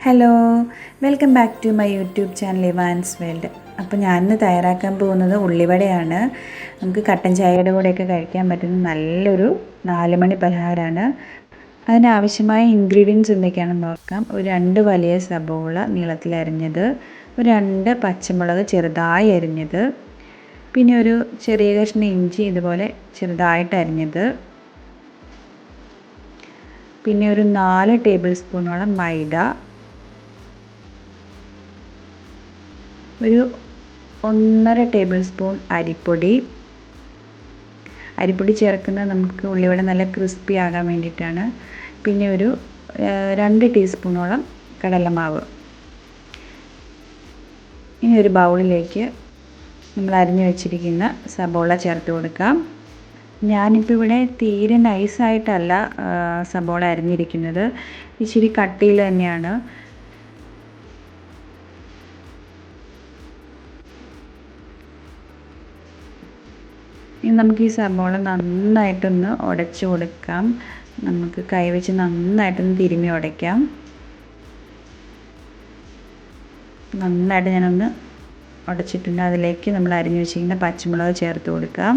Hello, welcome back to my YouTube channel Evans world. അപ്പോൾ ഞാനിന്ന് തയ്യാറാക്കാൻ പോകുന്നത് ഉള്ളിവടയാണ്. നമുക്ക് കട്ടൻ ചായയുടെ കൂടെയൊക്കെ കഴിക്കാൻ പറ്റുന്ന നല്ലൊരു 4 മണി പലഹാരമാണ്. അതിനാവശ്യമായ ഇൻഗ്രീഡിയൻസ് എന്തൊക്കെയാണെന്ന് നോക്കാം. ഒരു 2 വലിയ സബോള നീളത്തിൽ അരിഞ്ഞത്, ഒരു 2 പച്ചമുളക് ചെറുതായി അരിഞ്ഞത്, പിന്നെ ഒരു ചെറിയ കഷ്ണം ഇഞ്ചി ഇതുപോലെ ചെറുതായിട്ട് അരിഞ്ഞത്, പിന്നെ ഒരു 4 ടേബിൾ സ്പൂണോളം മൈദ, ഒരു 1.5 ടേബിൾ സ്പൂൺ അരിപ്പൊടി ചേർക്കുന്നത് നമുക്ക് ഉള്ളിവട നല്ല ക്രിസ്പി ആകാൻ വേണ്ടിയിട്ടാണ്. പിന്നെ ഒരു 2 ടീസ്പൂണോളം കടലമാവ്. ഇനി ഒരു ബൗളിലേക്ക് നമ്മൾ അരിഞ്ഞു വെച്ചിരിക്കുന്ന സബോള ചേർത്ത് കൊടുക്കാം. ഞാനിപ്പോൾ ഇവിടെ തീരെ നൈസായിട്ടല്ല സബോള അരിഞ്ഞിരിക്കുന്നത്, ഇച്ചിരി കട്ടിയിൽ തന്നെയാണ്. ഇനി നമുക്ക് ഈ സബോള നന്നായിട്ടൊന്ന് ഉടച്ചു കൊടുക്കാം. നമുക്ക് കൈവച്ച് നന്നായിട്ടൊന്ന് തിരുമ്മി ഉടയ്ക്കാം. നന്നായിട്ട് ഞാനൊന്ന് ഉടച്ചിട്ടുണ്ട്. അതിലേക്ക് നമ്മൾ അരിഞ്ഞു വെച്ചിരിക്കുന്ന പച്ചമുളക് ചേർത്ത് കൊടുക്കാം.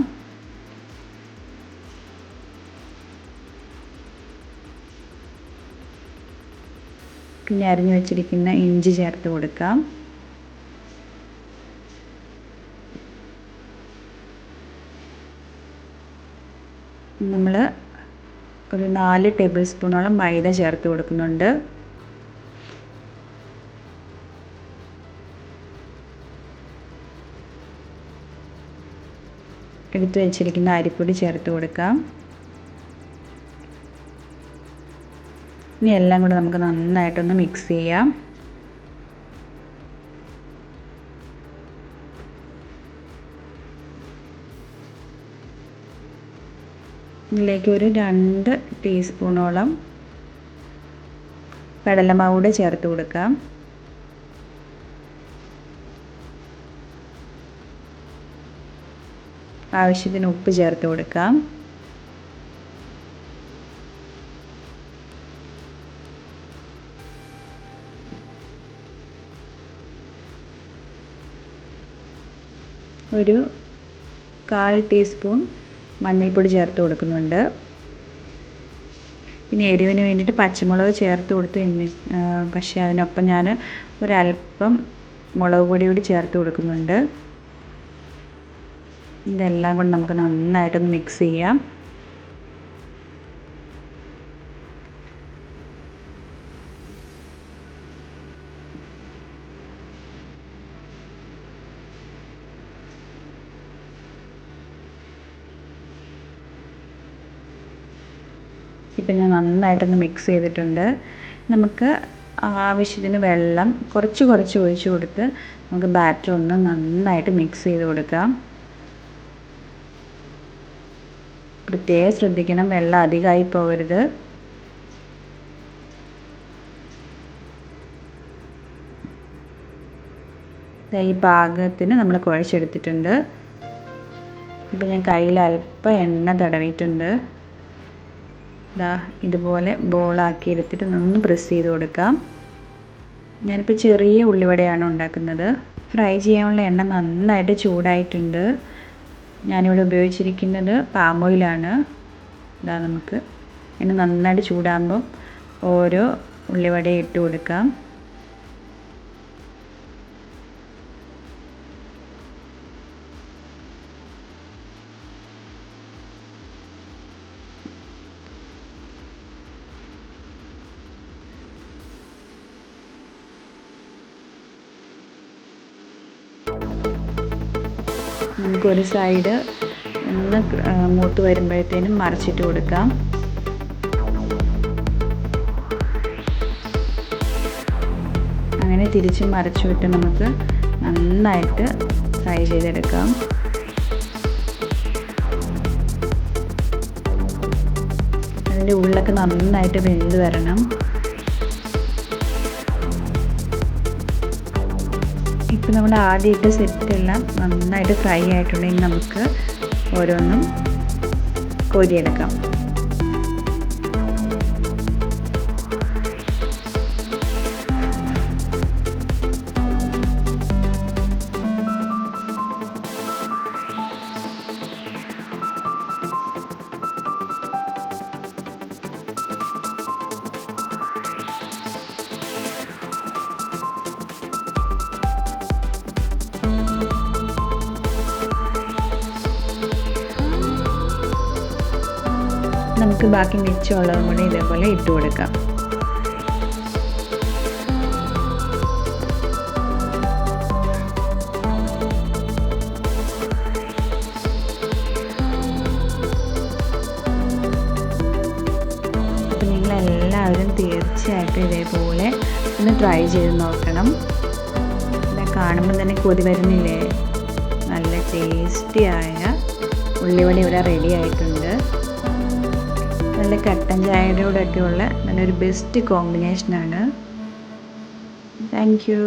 പിന്നെ അരിഞ്ഞു വെച്ചിരിക്കുന്ന ഇഞ്ചി ചേർത്ത് കൊടുക്കാം. നമ്മൾ ഒരു 4 ടേബിൾ സ്പൂണോളം മൈദ ചേർത്ത് കൊടുക്കുന്നുണ്ട്. എടുത്തു വെച്ചിരിക്കുന്ന അരിപ്പൊടി ചേർത്ത് കൊടുക്കാം. ഇനി എല്ലാം കൂടെ നമുക്ക് നന്നായിട്ടൊന്ന് മിക്സ് ചെയ്യാം. ഇതിലേക്ക് ഒരു 2 ടീസ്പൂണോളം കടലമാവ് കൂടെ ചേർത്ത് കൊടുക്കാം. ആവശ്യത്തിന് ഉപ്പ് ചേർത്ത് കൊടുക്കാം. ഒരു 1/4 ടീസ്പൂൺ മഞ്ഞൾപ്പൊടി ചേർത്ത് കൊടുക്കുന്നുണ്ട്. പിന്നെ എരിവിന് വേണ്ടിയിട്ട് പച്ചമുളക് ചേർത്ത് കൊടുത്തു, പക്ഷേ അതിനൊപ്പം ഞാൻ ഒരല്പം മുളക് പൊടി കൂടി ചേർത്ത് കൊടുക്കുന്നുണ്ട്. ഇതെല്ലാം കൊണ്ട് നമുക്ക് നന്നായിട്ടൊന്ന് മിക്സ് ചെയ്യാം. ഇപ്പം ഞാൻ നന്നായിട്ടൊന്ന് മിക്സ് ചെയ്തിട്ടുണ്ട്. നമുക്ക് ആവശ്യത്തിന് വെള്ളം കുറച്ച് ഒഴിച്ച് കൊടുത്ത് നമുക്ക് ബാറ്റർ ഒന്ന് നന്നായിട്ട് മിക്സ് ചെയ്ത് കൊടുക്കാം. പ്രത്യേകം ശ്രദ്ധിക്കണം, വെള്ളം അധികമായി പോകരുത്. ഈ പാകത്തിന് നമ്മൾ കുഴച്ചെടുത്തിട്ടുണ്ട്. ഇപ്പം ഞാൻ കയ്യിൽ അല്പം എണ്ണ തടവിയിട്ടുണ്ട്. ഇതുപോലെ ബോളാക്കി എടുത്തിട്ട് ഒന്ന് പ്രസ് ചെയ്ത് കൊടുക്കാം. ഞാനിപ്പോൾ ചെറിയ ഉള്ളിവടയാണ് ഉണ്ടാക്കുന്നത്. ഫ്രൈ ചെയ്യാനുള്ള എണ്ണ നന്നായിട്ട് ചൂടായിട്ടുണ്ട്. ഞാനിവിടെ ഉപയോഗിച്ചിരിക്കുന്നത് പാം ഓയിലാണ്. നമുക്ക് എണ്ണ നന്നായിട്ട് ചൂടാകുമ്പം ഓരോ ഉള്ളിവടയും ഇട്ട് കൊടുക്കാം. നമുക്കൊരു സൈഡ് ഒന്ന് മൂത്ത് വരുമ്പോഴത്തേനും മറിച്ചിട്ട് കൊടുക്കാം. അങ്ങനെ തിരിച്ചും മറിച്ചു വിട്ട് നമുക്ക് നന്നായിട്ട് ഫ്രൈ ചെയ്തെടുക്കാം. അതിൻ്റെ ഉള്ളൊക്കെ നന്നായിട്ട് വെന്ത് വരണം. ഇപ്പം നമ്മൾ ആദ്യം ഇട്ട സെറ്റെല്ലാം നന്നായിട്ട് ഫ്രൈ ആയിട്ടുണ്ടെങ്കിൽ നമുക്ക് ഓരോന്നും കോരിയെടുക്കാം. നമുക്ക് ബാക്കി മിച്ചമുള്ളതും കൂടി ഇതേപോലെ ഇട്ട് കൊടുക്കാം. അപ്പോൾ നിങ്ങളെല്ലാവരും തീർച്ചയായിട്ടും ഇതേപോലെ ഒന്ന് ട്രൈ ചെയ്ത് നോക്കണം. കാണുമ്പോൾ തന്നെ കൊതി വരുന്നില്ലേ? നല്ല ടേസ്റ്റിയായ ഉള്ളിവട ഇവിടെ റെഡി ആയിട്ടുണ്ട്. നല്ല കട്ടൻ ചായയുടെ കൂടെ ഒക്കെയുള്ള നല്ലൊരു ബെസ്റ്റ് കോമ്പിനേഷനാണ്. Thank you.